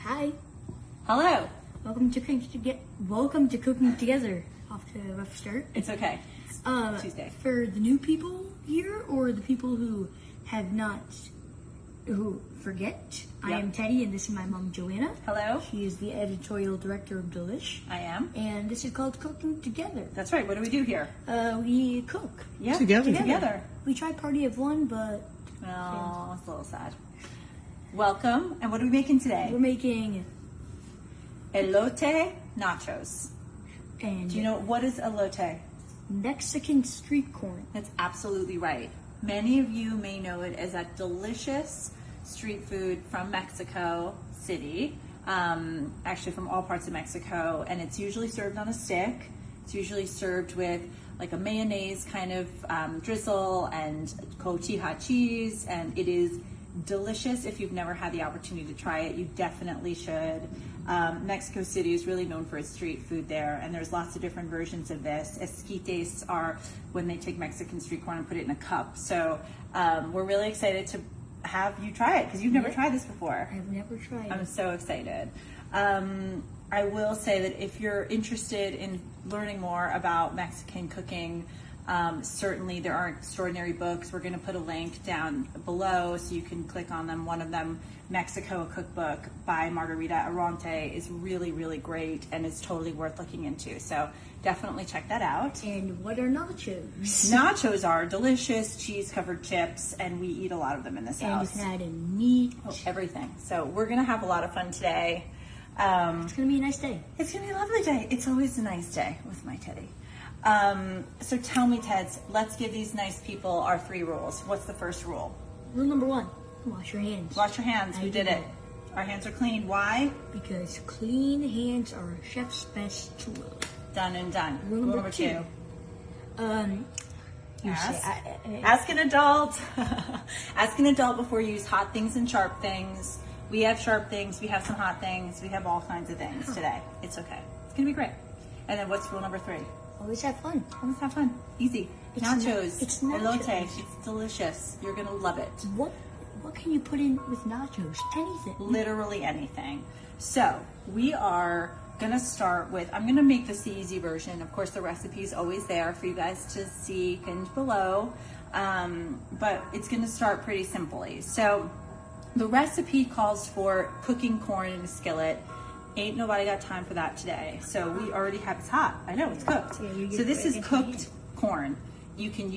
Hi. Hello. Welcome to Cooking Together. Off to a rough start. It's okay. It's Tuesday. For the new people here or the people who forget, I am Teddy and this is my mom Joanna. Hello. She is the editorial director of Delish. I am. And this is called Cooking Together. That's right. What do we do here? We cook. Yeah. Together. We tried Party of One, but oh, it's a little sad. Welcome. And what are we making today? We're making Elote Nachos. And do you know what is elote? Mexican street corn. That's absolutely right. Many of you may know it as that delicious street food from Mexico City, actually from all parts of Mexico, and it's usually served on a stick. It's usually served with like a mayonnaise kind of drizzle and cotija cheese, and it is delicious. If you've never had the opportunity to try it, you definitely should. Mexico City is really known for its street food there, and there's lots of different versions of this. Esquites are when they take Mexican street corn and put it in a cup. So we're really excited to have you try it because you've never tried this before. I've never tried it. I'm so excited. I will say that if you're interested in learning more about Mexican cooking, certainly there are extraordinary books. We're going to put a link down below so you can click on them. One of them, Mexico Cookbook by Margarita Arronte, is really, really great and is totally worth looking into. So definitely check that out. And what are nachos? Nachos are delicious cheese-covered chips, and we eat a lot of them in this house. And you can add in meat. Oh, everything. So we're going to have a lot of fun today. It's going to be a nice day. It's going to be a lovely day. It's always a nice day with my Teddy. So tell me, Teds, let's give these nice people our 3 rules. What's the first rule? Rule number 1, wash your hands. Wash your hands. We did it. Our hands are clean. Why? Because clean hands are a chef's best tool. Done and done. Rule number 2. Ask an adult. Ask an adult before you use hot things and sharp things. We have sharp things. We have some hot things. We have all kinds of things today. It's okay. It's going to be great. And then what's rule number 3? Always have fun. Always have fun. Easy. Nachos. It's nachos. Elote. It's delicious. You're going to love it. What can you put in with nachos? Anything. Literally anything. So we are going to start with, I'm going to make this the easy version. Of course, the recipe is always there for you guys to see pinned below. But it's going to start pretty simply. So the recipe calls for cooking corn in a skillet. Ain't nobody got time for that today. So we already have, it's hot. I know, it's cooked. Yeah, so this is cooked corn. You can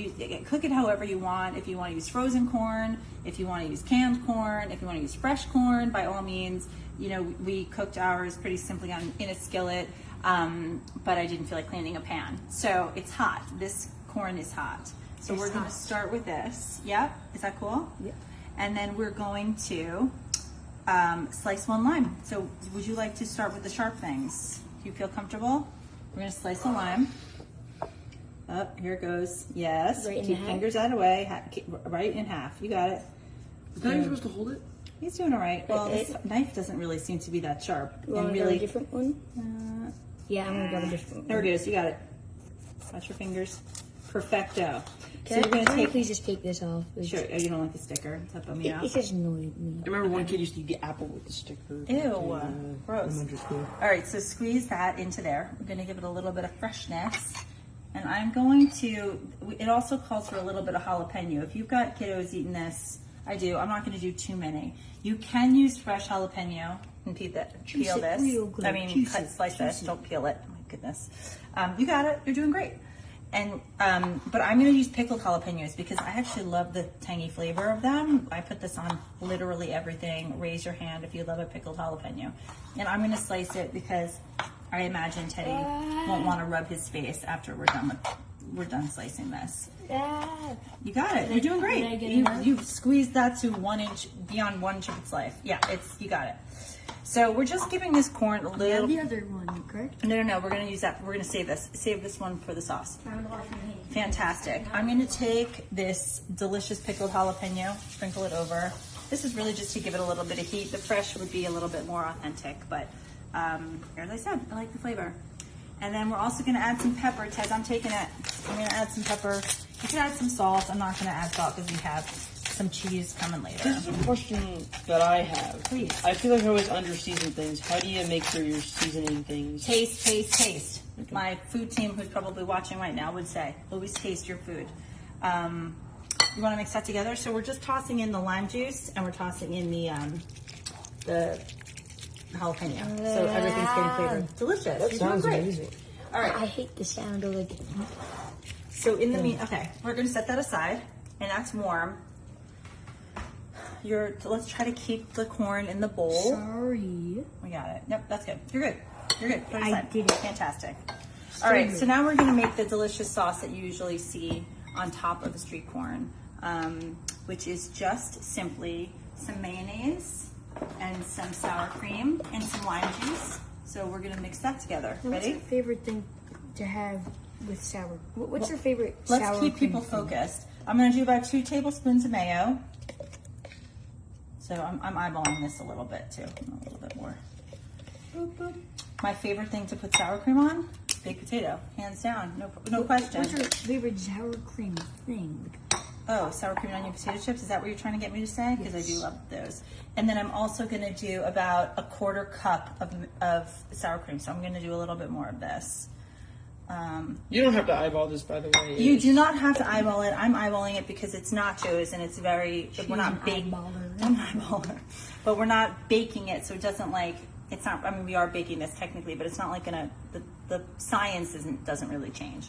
cook it however you want. If you want to use frozen corn, if you want to use canned corn, if you want to use fresh corn, by all means. You know, we cooked ours pretty simply in a skillet, but I didn't feel like cleaning a pan. So it's hot. This corn is hot. So we're going to start with this. Yep. Is that cool? Yep. And then we're going to slice 1 lime. So would you like to start with the sharp things? Do you feel comfortable? We're going to slice a lime. Oh, here it goes. Yes. Keep fingers out of the way. Right in half. You got it. Is that how you're supposed to hold it? He's doing all right. Well, this knife doesn't really seem to be that sharp. You want to grab a different one? Yeah, I'm going to grab a different one. There it is. You got it. Watch your fingers. Perfecto. Can you please just take this off? Sure. Oh, you don't like the sticker? It's up on me. It just annoyed me. I remember one kid used to get apple with the sticker. Ew. Gross. Elementary school. All right, so squeeze that into there. I'm going to give it a little bit of freshness. And I'm going to, it also calls for a little bit of jalapeno. If you've got kiddos eating this, I do. I'm not going to do too many. You can use fresh jalapeno and peel this. I mean, slice this. Don't peel it. Oh my goodness. You got it. You're doing great. And but I'm going to use pickled jalapenos because I actually love the tangy flavor of them. I put this on literally everything. Raise your hand if you love a pickled jalapeno. And I'm going to slice it because I imagine Teddy won't want to rub his face after we're done slicing this. You got it. You're doing great. You've squeezed that to 1 inch, beyond 1 inch of its life. Yeah, you got it. So we're just giving this corn a little. The other one, correct? No. We're going to use that. We're going to save this. Save this one for the sauce. Fantastic. I'm going to take this delicious pickled jalapeno, sprinkle it over. This is really just to give it a little bit of heat. The fresh would be a little bit more authentic, but as I said, I like the flavor. And then we're also going to add some pepper. Tez, I'm going to add some pepper. You can add some salt. I'm not going to add salt because we have some cheese coming later. This is a question that I have. Please. I feel like I always under-season things. How do you make sure you're seasoning things? Taste, taste, taste. Okay. My food team, who's probably watching right now, would say, always taste your food. You want to mix that together? So we're just tossing in the lime juice, and we're tossing in the jalapeno. So everything's getting flavored. Delicious. That You're doing sounds great. amazing. All right. I hate the sound of like. So in the okay, we're going to set that aside, and that's warm. Let's try to keep the corn in the bowl. Sorry. We got it. Yep, that's good. You're good. You're good. Put it I aside. did it. Fantastic. All right, so now we're going to make the delicious sauce that you usually see on top of the street corn, which is just simply some mayonnaise and some sour cream and some lime juice. So we're going to mix that together. What's Ready? your favorite thing to have with sour? What's your favorite sour Let's keep people cream thing? focused. I'm going to do about 2 tablespoons of mayo. So I'm eyeballing this a little bit too, a little bit more. Boop, boop. My favorite thing to put sour cream on, baked potato, hands down, no question. What's your favorite sour cream thing? Oh, sour cream and onion potato chips, is that what you're trying to get me to say? Because I do love those. And then I'm also gonna do about 1/4 cup of sour cream. So I'm gonna do a little bit more of this. You don't have to eyeball this, by the way. You do not have to eyeball it. I'm eyeballing it because it's nachos and it's very, we're not baking. I'm an eyeballer. But we're not baking it, so it doesn't like, it's not, I mean, we are baking this technically, but it's not like the science doesn't really change.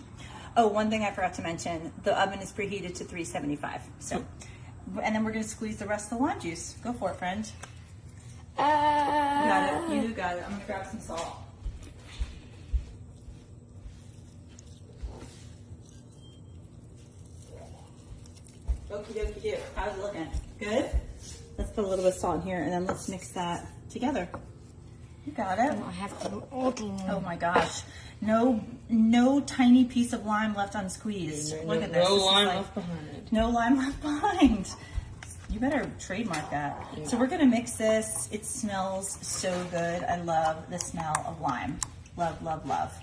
Oh, one thing I forgot to mention, the oven is preheated to 375. So, and then we're gonna squeeze the rest of the lime juice. Go for it, friend. You got it, you got it. I'm gonna grab some salt. Okie dokie do. How's it looking? Good? Let's put a little bit of salt in here and then let's mix that together. You got it. I have to do all the Oh my gosh. No tiny piece of lime left unsqueezed. Look at this. No This is lime like- left behind. No lime left behind. You better trademark that. Yeah. So we're gonna mix this. It smells so good. I love the smell of lime. Love, love, love.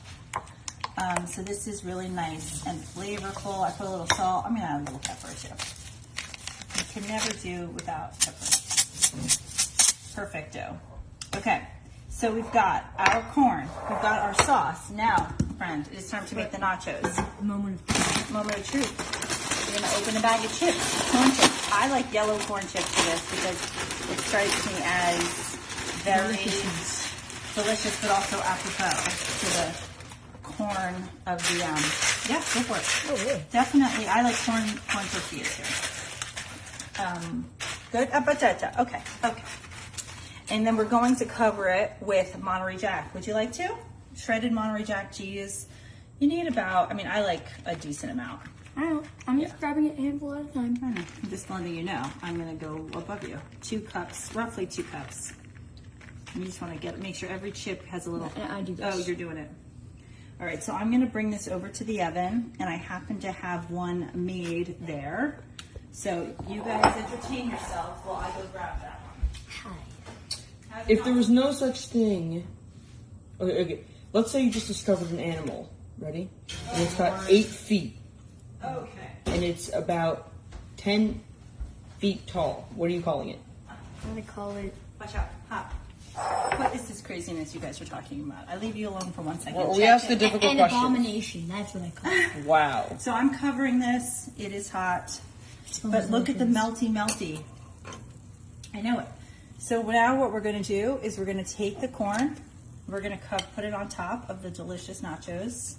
So this is really nice and flavorful. I put a little salt. I'm gonna add a little pepper too. You can never do without pepper. Perfecto. Okay, so we've got our corn. We've got our sauce. Now, friend, it is time to make the nachos. moment. Moment of truth. We're gonna open a bag of chips, corn chips. I like yellow corn chips for this because it strikes me as very delicious, but also apropos to the corn of the yeah, go for it. Oh, really? Definitely, I like corn tortillas here. Good, batata. Okay. And then we're going to cover it with Monterey Jack. Would you like to? Shredded Monterey Jack cheese. You need about, I mean, I like a decent amount. I don't know. I'm just grabbing it a handful at a time. I know. I'm just letting you know. I'm gonna go above you. 2 cups, roughly 2 cups. You just want to make sure every chip has a little. And I do this. Oh, you're doing it. All right, so I'm gonna bring this over to the oven, and I happen to have one made there. So you guys entertain yourselves while I go grab that one. Hi. If there was no such thing, okay. Let's say you just discovered an animal. Ready? And it's got 8 feet, Okay. and it's about 10 feet tall. What are you calling it? I'm gonna call it. Watch out. Hop. What is this craziness you guys are talking about? I leave you alone for 1 second. Well, we Check asked the it. difficult An questions. abomination. That's what I call it. Wow. So I'm covering this. It is hot. But look at the melty. I know it. So now what we're going to do is we're going to take the corn. We're going to put it on top of the delicious nachos.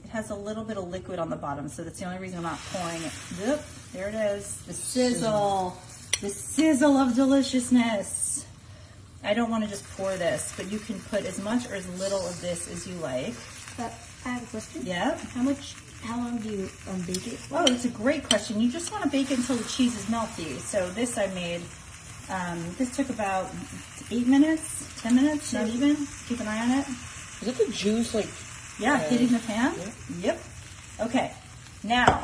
It has a little bit of liquid on the bottom, so that's the only reason I'm not pouring it. Yep, there it is. The sizzle. The sizzle of deliciousness. I don't want to just pour this, but you can put as much or as little of this as you like. But I have a question. Yep. How long do you bake it? Oh, that's a great question. You just want to bake it until the cheese is melty. So this I made, this took about 8 minutes, 10 minutes, not even. Keep an eye on it. Is it the juice like? Yeah, hitting the pan. Yep. Okay. Now,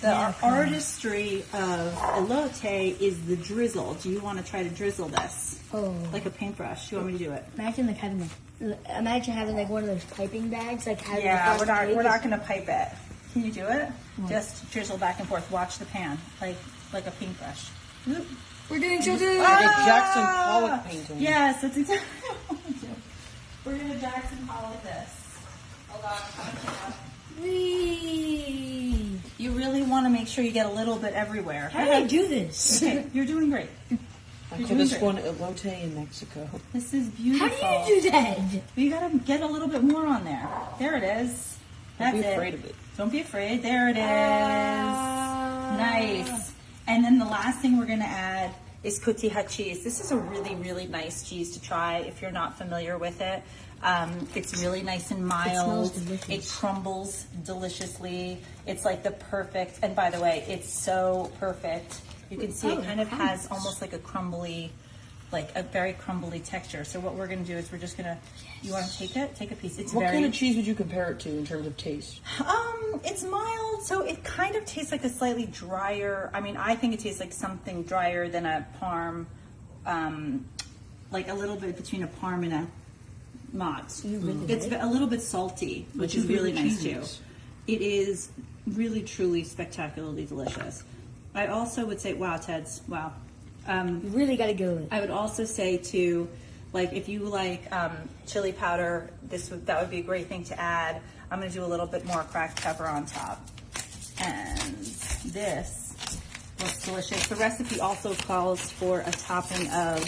the artistry of elote is the drizzle. Do you want to try to drizzle this? Oh. Like a paintbrush. Do you want me to do it? Imagine imagine having like one of those piping bags, like having Yeah, the we're not going to pipe it. Can you do it? Just drizzle back and forth. Watch the pan. Like, like a paintbrush. We're doing so good. Like a Jackson Pollock painting. Yes, that's exactly what we're doing. We're gonna Jackson Pollock this. Hold on. Whee! You really want to make sure you get a little bit everywhere. How do I do this? Okay, you're doing great. I call this one Elote in Mexico. This is beautiful. How do you do that? You gotta get a little bit more on there. There it is. That's Don't be it. afraid of it. Don't be afraid. There it is. Nice. And then the last thing we're gonna add is cotija cheese. This is a really, really nice cheese to try if you're not familiar with it. It's really nice and mild. It crumbles deliciously. It's like the perfect, and by the way, it's so perfect. You can see it kind of has almost like a crumbly, like a very crumbly texture. So what we're gonna do is we're just gonna, you wanna take it? Take a piece. It's What very, kind of cheese would you compare it to in terms of taste? it's mild, so it kind of tastes like a slightly drier, I mean, I think it tastes like something drier than a Parm, like a little bit between a Parm and a Mott's. It's a little bit salty, which is really nice too. It is really, truly spectacularly delicious. I also would say, wow, Ted's, wow. You really gotta go. I would also say too, like if you like chili powder, that would be a great thing to add. I'm gonna do a little bit more cracked pepper on top. And this looks delicious. The recipe also calls for a topping of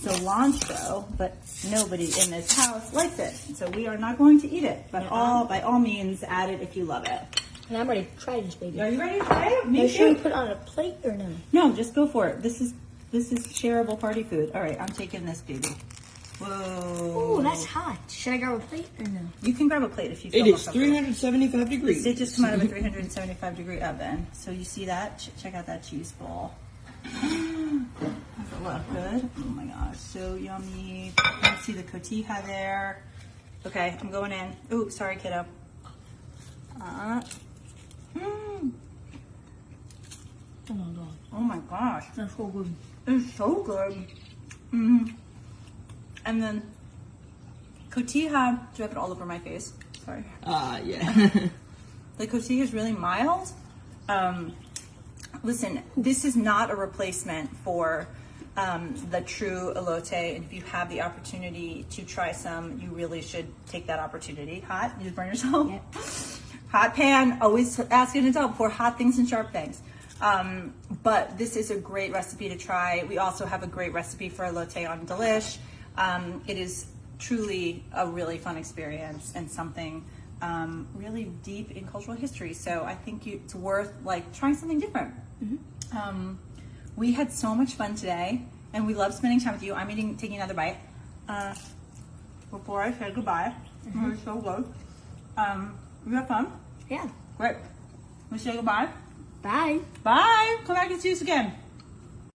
cilantro, but nobody in this house likes it. So we are not going to eat it, but by all means add it if you love it. And I'm ready to try this, baby. Are you ready to try it? Me Should we too. put it on a plate or no? No, just go for it. This is shareable party food. All right, I'm taking this baby. Whoa. Oh, that's hot. Should I grab a plate or no? You can grab a plate if you feel It more is comfortable. 375 degrees. It just come out of a 375 degree oven. So you see that? Check out that cheese ball. Does it look good? Oh my gosh, so yummy. You can see the cotija there. Okay, I'm going in. Ooh, sorry, kiddo. Oh my god. Oh my gosh. That's so good. It's so good. And then cotija, do I have it all over my face? Sorry. Yeah. The cotija is really mild. Listen, this is not a replacement for the true elote. And if you have the opportunity to try some, you really should take that opportunity. Hot? You just burn yourself? Yep. Hot pan. Always ask an adult for hot things and sharp things. But this is a great recipe to try. We also have a great recipe for elote on Delish. It is truly a really fun experience and something really deep in cultural history. So I think it's worth like trying something different. We had so much fun today, and we love spending time with you. I'm taking another bite before I say goodbye. It was so good. We had fun. Yeah. Great. We say goodbye. Bye. Bye. Come back and see us again.